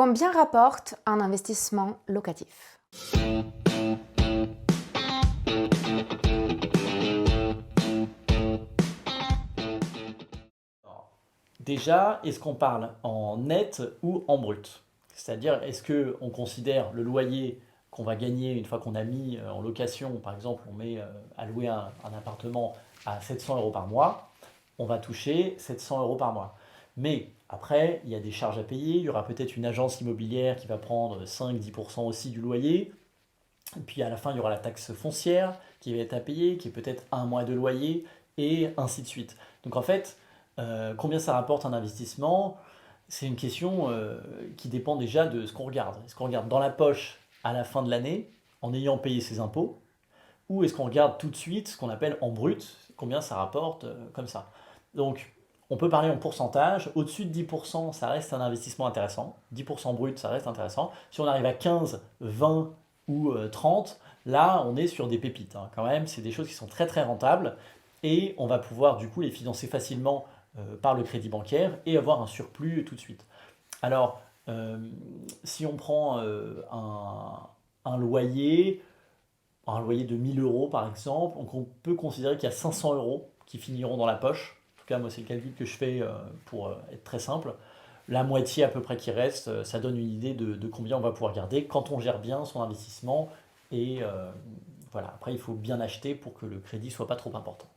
Combien rapporte un investissement locatif? Alors, déjà, est-ce qu'on parle en net ou en brut? C'est-à-dire, est-ce qu'on considère le loyer qu'on va gagner une fois qu'on a mis en location, par exemple, on met à louer un appartement à 700 euros par mois, on va toucher 700 euros par mois. Mais après, il y a des charges à payer, il y aura peut-être une agence immobilière qui va prendre 5-10% aussi du loyer, et puis à la fin, il y aura la taxe foncière qui va être à payer, qui est peut-être un mois de loyer, et ainsi de suite. Donc en fait, combien ça rapporte un investissement? C'est une question qui dépend déjà de ce qu'on regarde. Est-ce qu'on regarde dans la poche à la fin de l'année, en ayant payé ses impôts, ou est-ce qu'on regarde tout de suite ce qu'on appelle en brut, combien ça rapporte comme ça. Donc on peut parler en pourcentage. Au-dessus de 10%, ça reste un investissement intéressant. 10% brut, ça reste intéressant. Si on arrive à 15, 20 ou 30, là, on est sur des pépites, hein. Quand même, c'est des choses qui sont très très rentables et on va pouvoir du coup les financer facilement par le crédit bancaire et avoir un surplus tout de suite. Alors, si on prend un loyer, un loyer de 1000 euros par exemple, donc on peut considérer qu'il y a 500 euros qui finiront dans la poche. En tout cas, moi, c'est le calcul que je fais pour être très simple. La moitié à peu près qui reste, ça donne une idée de combien on va pouvoir garder quand on gère bien son investissement. Et voilà, après, il faut bien acheter pour que le crédit soit pas trop important.